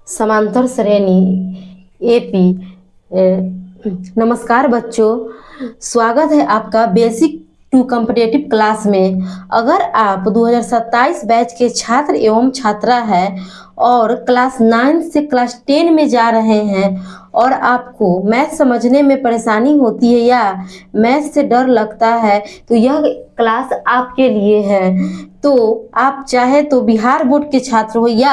समांतर श्रेणी एपी। नमस्कार बच्चों, स्वागत है आपका बेसिक टू कॉम्पिटिटिव क्लास में। अगर आप 2027 बैच के छात्र एवं छात्रा है और क्लास 9 से क्लास 10 में जा रहे हैं और आपको मैथ समझने में परेशानी होती है या मैथ से डर लगता है तो यह क्लास आपके लिए है। तो आप चाहे तो बिहार बोर्ड के छात्र हो या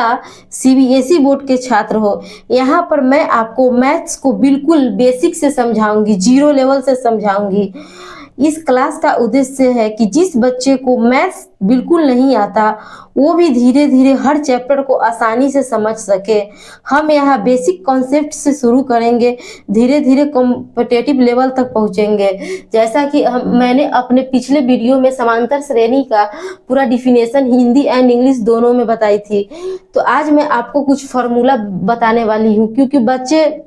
सीबीएसई बोर्ड के छात्र हो, यहाँ पर मैं आपको मैथ्स को बिल्कुल बेसिक से समझाऊंगी, जीरो लेवल से समझाऊंगी। इस क्लास का उद्देश्य है कि जिस बच्चे को मैथ्स बिल्कुल नहीं आता वो भी धीरे धीरे हर चैप्टर को आसानी से समझ सके। हम यहाँ बेसिक कॉन्सेप्ट से शुरू करेंगे, धीरे धीरे कॉम्पिटिटिव लेवल तक पहुँचेंगे। जैसा कि मैंने अपने पिछले वीडियो में समांतर श्रेणी का पूरा डिफिनेशन हिंदी एंड इंग्लिश दोनों में बताई थी, तो आज मैं आपको कुछ फार्मूला बताने वाली हूँ, क्योंकि बच्चे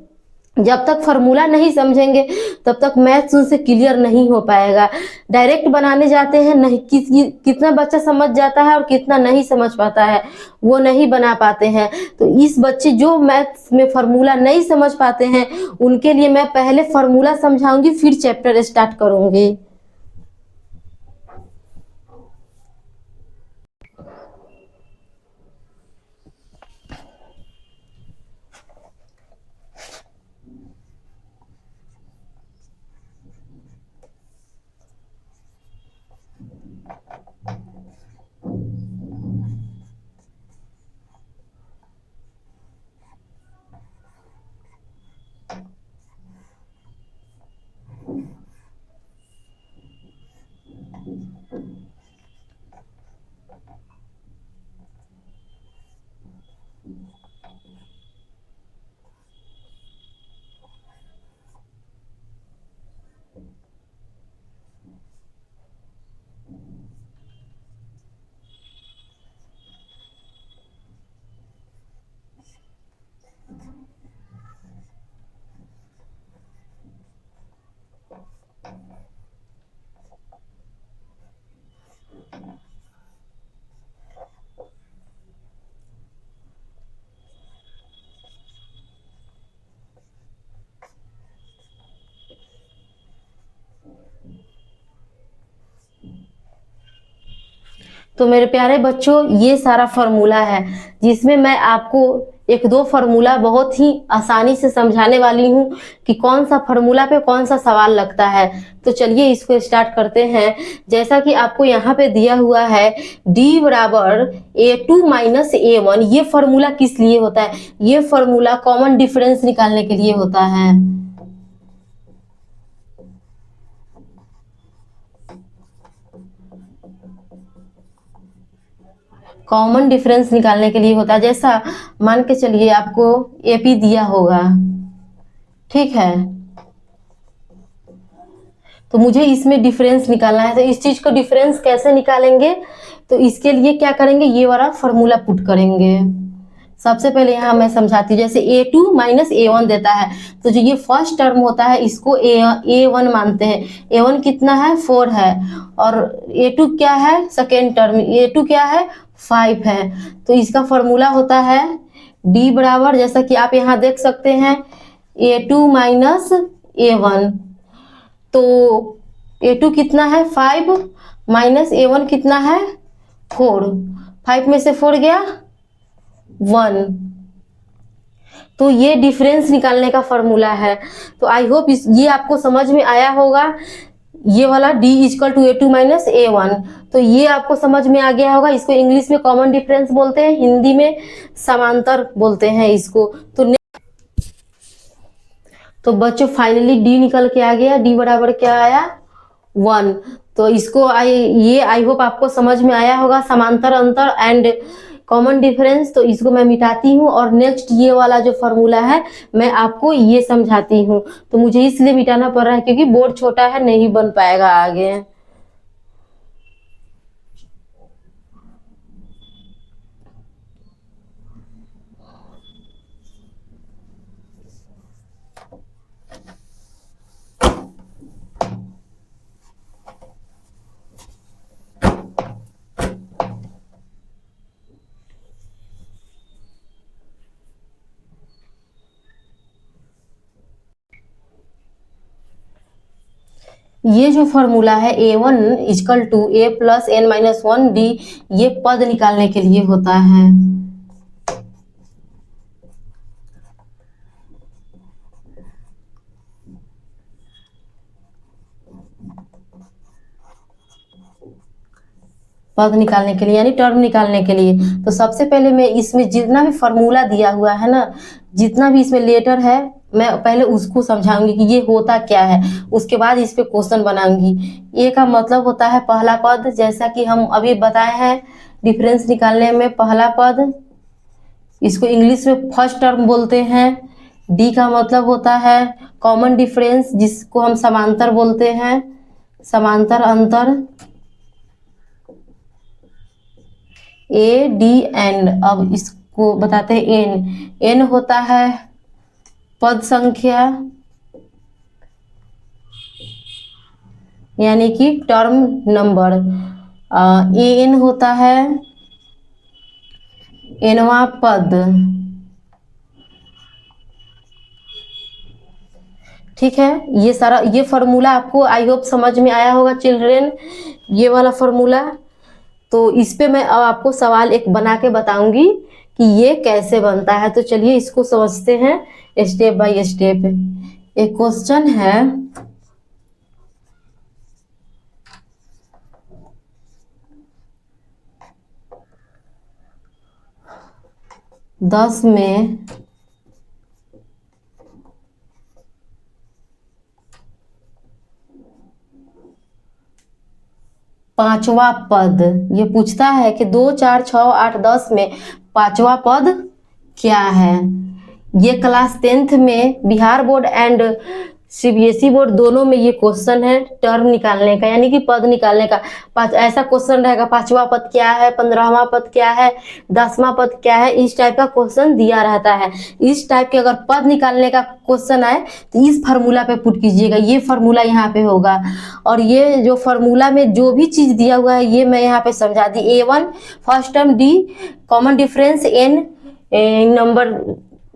जब तक फार्मूला नहीं समझेंगे तब तक मैथ्स उनसे क्लियर नहीं हो पाएगा। डायरेक्ट बनाने जाते हैं, नहीं कितना बच्चा समझ जाता है और कितना नहीं समझ पाता है, वो नहीं बना पाते हैं। तो इस बच्चे जो मैथ्स में फार्मूला नहीं समझ पाते हैं उनके लिए मैं पहले फार्मूला समझाऊंगी, फिर चैप्टर स्टार्ट करूंगी। तो मेरे प्यारे बच्चों, ये सारा फार्मूला है जिसमें मैं आपको एक दो फार्मूला बहुत ही आसानी से समझाने वाली हूँ कि कौन सा फार्मूला पे कौन सा सवाल लगता है। तो चलिए इसको स्टार्ट करते हैं। जैसा कि आपको यहाँ पे दिया हुआ है d बराबर a2 माइनस a1, ये फार्मूला किस लिए होता है? ये फार्मूला कॉमन डिफरेंस निकालने के लिए होता है। कॉमन डिफरेंस निकालने के लिए होता है। जैसा मान के चलिए आपको एपी दिया होगा, ठीक है, तो मुझे इसमें डिफरेंस निकालना है। तो इस चीज को डिफरेंस कैसे निकालेंगे? तो इसके लिए क्या करेंगे, ये वाला फॉर्मूला पुट करेंगे। सबसे पहले यहाँ मैं समझाती हूँ। जैसे a2 माइनस a1 देता है, तो जो ये फर्स्ट टर्म होता है इसको a1 मानते हैं। a1 कितना है? 4 है। और a2 क्या है? Second term. a2 क्या है? 5 है। तो इसका फॉर्मूला होता है d बराबर, जैसा कि आप यहाँ देख सकते हैं, a2 माइनस a1। तो a2 कितना है? 5 माइनस a1 कितना है? 4। 5 में से 4 गया 1। तो ये डिफरेंस निकालने का फॉर्मूला है। तो आई होप ये आपको समझ में आया होगा। ये वाला d equal to a2 minus a1, तो ये आपको समझ में आ गया होगा। इसको इंग्लिश में कॉमन डिफरेंस बोलते हैं, हिंदी में समांतर बोलते हैं इसको। तो बच्चों फाइनली d निकल के आ गया। d बराबर क्या आया? 1। तो इसको आई होप आपको समझ में आया होगा, समांतर अंतर एंड कॉमन डिफरेंस। तो इसको मैं मिटाती हूँ और नेक्स्ट ये वाला जो फॉर्मूला है मैं आपको ये समझाती हूँ। तो मुझे इसलिए मिटाना पड़ रहा है क्योंकि बोर्ड छोटा है, नहीं बन पाएगा आगे। ये जो फॉर्मूला है A1 equal to A plus n minus 1D, ये पद निकालने के लिए होता है। पद निकालने के लिए यानी टर्म निकालने के लिए। तो सबसे पहले मैं इसमें जितना भी फॉर्मूला दिया हुआ है ना, जितना भी इसमें लेटर है, मैं पहले उसको समझाऊंगी कि ये होता क्या है, उसके बाद इस पे क्वेश्चन बनाऊंगी। ए का मतलब होता है पहला पद, जैसा कि हम अभी बताए हैं डिफरेंस निकालने में पहला पद, इसको इंग्लिश में फर्स्ट टर्म बोलते हैं। डी का मतलब होता है कॉमन डिफरेंस, जिसको हम समांतर बोलते हैं, समांतर अंतर। ए डी एंड, अब इसको बताते हैं एन। एन होता है पद संख्या यानी कि टर्म नंबर। ए एन होता है एनवा पद। ठीक है, ये सारा ये फॉर्मूला आपको आई होप समझ में आया होगा चिल्ड्रेन, ये वाला फॉर्मूला। तो इस पे मैं अब आपको सवाल एक बना के बताऊंगी कि ये कैसे बनता है। तो चलिए इसको समझते हैं स्टेप बाय स्टेप। एक क्वेश्चन है, दस में पांचवा पद, ये पूछता है कि 2, 4, 6, 8, 10 में पांचवा पद क्या है। ये क्लास 10th में Bihar board and CBSE board दोनों में ये क्वेश्चन है टर्म निकालने का, यानी कि पद निकालने का। ऐसा क्वेश्चन रहेगा, पांचवा पद क्या है, 15वां पद क्या है, 10वां पद क्या है, इस टाइप का क्वेश्चन दिया रहता है। इस टाइप के अगर पद निकालने का क्वेश्चन आए तो इस फार्मूला पे पुट कीजिएगा, ये फार्मूला यहाँ पे होगा। और ये जो फार्मूला में जो भी चीज दिया हुआ है ये मैं यहाँ पे समझा दी। A1 first term, D common difference, N number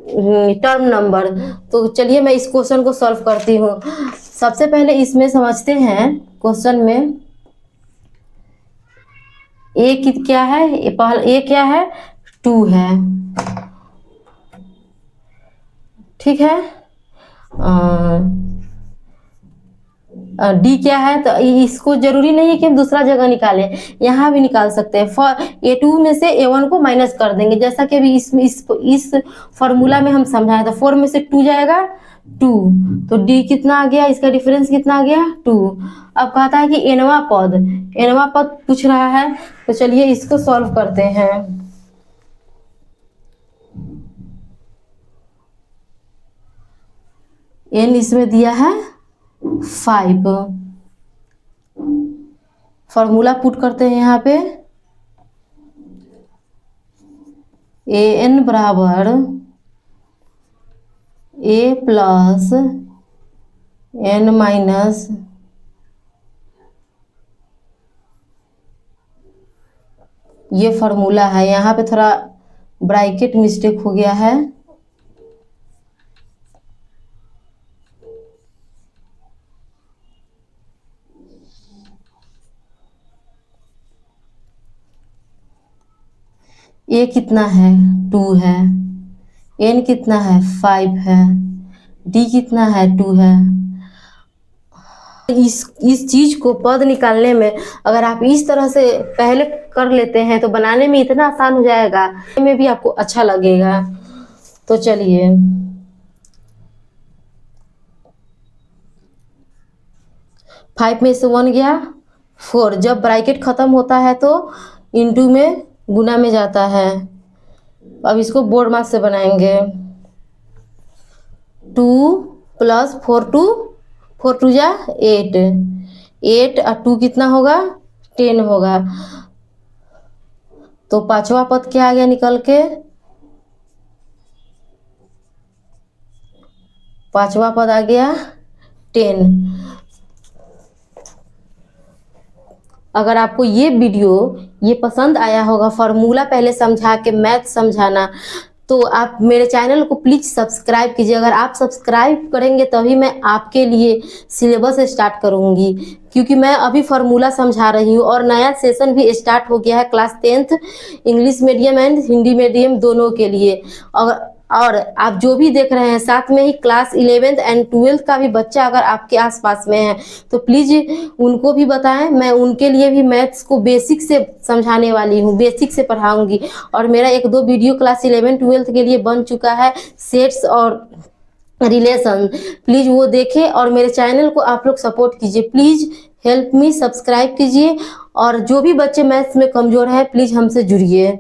term number. तो चलिए मैं इस क्वेश्चन को सॉल्व करती हूँ। सबसे पहले इसमें समझते हैं क्वेश्चन में ए क्या है, ए क्या है, 2 है। ठीक है, डी क्या है, तो इसको जरूरी नहीं है कि हम दूसरा जगह निकालें, यहाँ भी निकाल सकते हैं। A2 में से A1 को माइनस कर देंगे, जैसा कि अभी इसमें इस फॉर्मूला में हम समझाए। तो 4 में से 2 जाएगा 2, तो डी कितना आ गया, इसका डिफरेंस कितना आ गया 2। अब कहता है कि एनवा पद पूछ रहा है, तो चलिए इसको सॉल्व करते हैं। एन इसमें दिया है 5, फॉर्मूला पुट करते हैं यहाँ पे। ए एन बराबर ए प्लस एन माइनस ये फॉर्मूला है। यहाँ पे थोड़ा ब्रैकेट मिस्टेक हो गया है। ए कितना है 2 है, एन कितना है 5 है, डी कितना है 2 है। इस चीज को पद निकालने में अगर आप इस तरह से पहले कर लेते हैं तो बनाने में इतना आसान हो जाएगा, में भी आपको अच्छा लगेगा। तो चलिए फाइव में से 1 गया 4, जब ब्रैकेट खत्म होता है तो इनटू में गुना में जाता है। अब इसको बोर्ड मास से बनाएंगे। 2 प्लस 4 2 जा 8 और 2 कितना होगा 10 होगा। तो पांचवा पद क्या आ गया निकल के, पांचवा पद आ गया 10। अगर आपको ये वीडियो ये पसंद आया होगा, फार्मूला पहले समझा के मैथ समझाना, तो आप मेरे चैनल को प्लीज़ सब्सक्राइब कीजिए। अगर आप सब्सक्राइब करेंगे तभी मैं आपके लिए सिलेबस स्टार्ट करूँगी, क्योंकि मैं अभी फार्मूला समझा रही हूँ और नया सेशन भी स्टार्ट हो गया है class 10th English medium and Hindi medium दोनों के लिए। और आप जो भी देख रहे हैं, साथ में ही क्लास 11th एंड 12th का भी बच्चा अगर आपके आसपास में है तो प्लीज़ उनको भी बताएं। मैं उनके लिए भी मैथ्स को बेसिक से समझाने वाली हूँ, बेसिक से पढ़ाऊँगी। और मेरा 1-2 वीडियो क्लास 11 12th के लिए बन चुका है, सेट्स और रिलेशन, प्लीज़ वो देखें और मेरे चैनल को आप लोग सपोर्ट कीजिए। प्लीज़ हेल्प मी, सब्सक्राइब कीजिए और जो भी बच्चे मैथ्स में कमज़ोर हैं प्लीज़ हमसे जुड़िए।